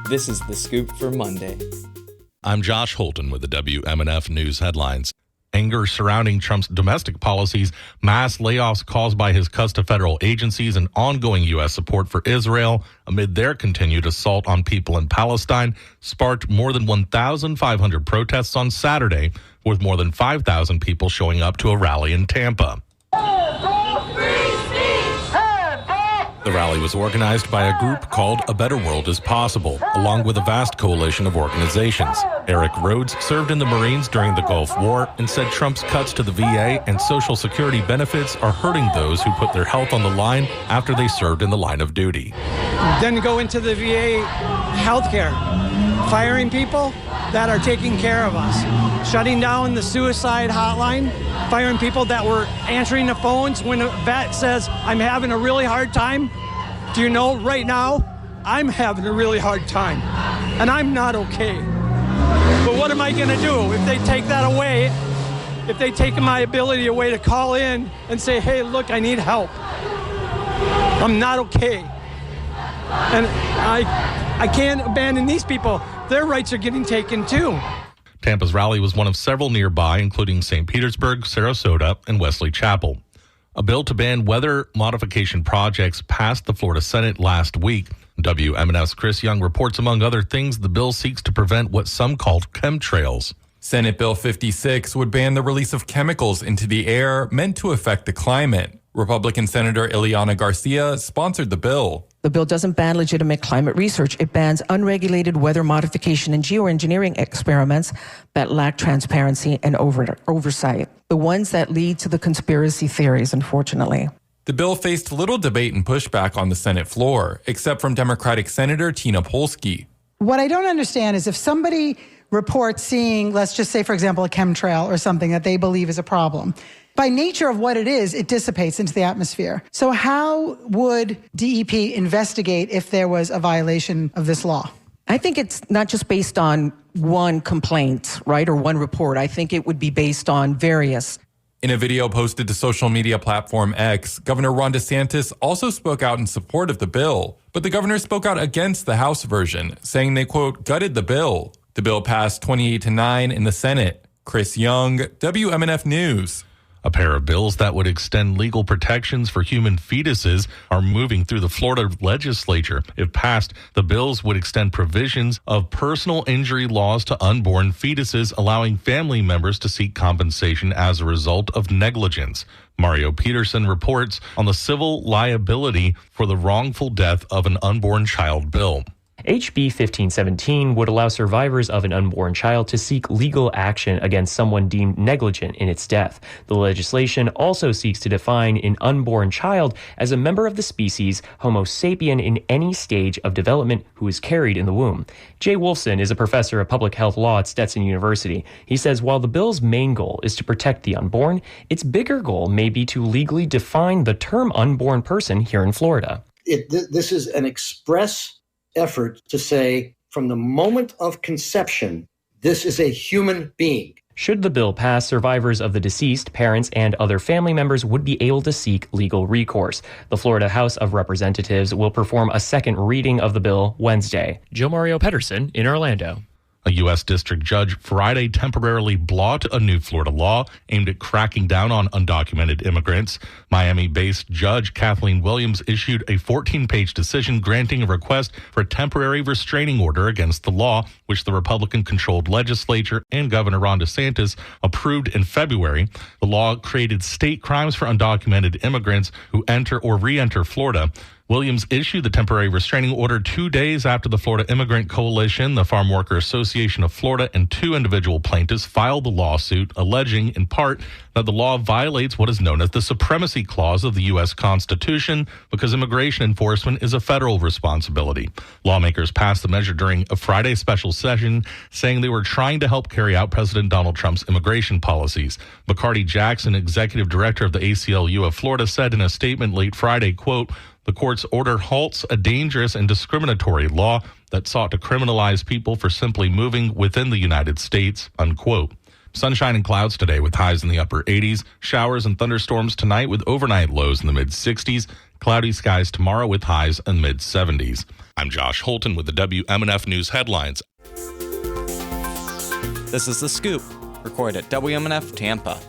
This is The Scoop for Monday. I'm Josh Holton with the WMNF News headlines. Anger surrounding Trump's domestic policies, mass layoffs caused by his cuts to federal agencies, and ongoing U.S. support for Israel amid their continued assault on people in Palestine sparked more than 1,500 protests on Saturday, with more than 5,000 people showing up to a rally in Tampa. The rally was organized by a group called A Better World is Possible, along with a vast coalition of organizations. Eric Rhodes served in the Marines during the Gulf War and said Trump's cuts to the VA and Social Security benefits are hurting those who put their health on the line after they served in the line of duty. Then go into the VA healthcare, firing people that are taking care of us, shutting down the suicide hotline, firing people that were answering the phones when a vet says, I'm having a really hard time. Do you know, right now, I'm having a really hard time, and I'm not okay. But what am I going to do if they take that away, if they take my ability away to call in and say, hey, look, I need help. I'm not okay. And I can't abandon these people. Their rights are getting taken too. Tampa's rally was one of several nearby, including St. Petersburg, Sarasota, and Wesley Chapel. A bill to ban weather modification projects passed the Florida Senate last week. WMNF's Chris Young reports, among other things, the bill seeks to prevent what some called chemtrails. Senate Bill 56 would ban the release of chemicals into the air meant to affect the climate. Republican Senator Ileana Garcia sponsored the bill. The bill doesn't ban legitimate climate research. It bans unregulated weather modification and geoengineering experiments that lack transparency and oversight. The ones that lead to the conspiracy theories, unfortunately. The bill faced little debate and pushback on the Senate floor, except from Democratic Senator Tina Polsky. What I don't understand is if somebody reports seeing, let's just say, for example, a chemtrail or something that they believe is a problem, by nature of what it is, it dissipates into the atmosphere. So how would DEP investigate if there was a violation of this law? I think it's not just based on one complaint, right, or one report. I think it would be based on various. In a video posted to social media platform X, Governor Ron DeSantis also spoke out in support of the bill. But the governor spoke out against the House version, saying they, quote, gutted the bill. The bill passed 28-9 in the Senate. Chris Young, WMNF News. A pair of bills that would extend legal protections for human fetuses are moving through the Florida legislature. If passed, the bills would extend provisions of personal injury laws to unborn fetuses, allowing family members to seek compensation as a result of negligence. Mario Peterson reports on the civil liability for the wrongful death of an unborn child bill. HB 1517 would allow survivors of an unborn child to seek legal action against someone deemed negligent in its death. The legislation also seeks to define an unborn child as a member of the species Homo sapien in any stage of development who is carried in the womb. Jay Wolfson is a professor of public health law at Stetson University. He says while the bill's main goal is to protect the unborn, its bigger goal may be to legally define the term unborn person here in Florida. This is an express effort to say, from the moment of conception, this is a human being. Should the bill pass, survivors of the deceased, parents, and other family members would be able to seek legal recourse. The Florida House of Representatives will perform a second reading of the bill Wednesday. Joe Mario Pedersen in Orlando. A U.S. district judge Friday temporarily blocked a new Florida law aimed at cracking down on undocumented immigrants. Miami-based Judge Kathleen Williams issued a 14-page decision granting a request for a temporary restraining order against the law, which the Republican-controlled legislature and Governor Ron DeSantis approved in February. The law created state crimes for undocumented immigrants who enter or re-enter Florida. Williams issued the temporary restraining order 2 days after the Florida Immigrant Coalition, the Farm Worker Association of Florida, and two individual plaintiffs filed the lawsuit, alleging in part that the law violates what is known as the Supremacy Clause of the U.S. Constitution because immigration enforcement is a federal responsibility. Lawmakers passed the measure during a Friday special session, saying they were trying to help carry out President Donald Trump's immigration policies. McCarty Jackson, executive director of the ACLU of Florida, said in a statement late Friday, quote, "The court's order halts a dangerous and discriminatory law that sought to criminalize people for simply moving within the United States," unquote. Sunshine and clouds today with highs in the upper 80s. Showers and thunderstorms tonight with overnight lows in the mid-60s. Cloudy skies tomorrow with highs in mid-70s. I'm Josh Holton with the WMNF News headlines. This is The Scoop, recorded at WMNF Tampa.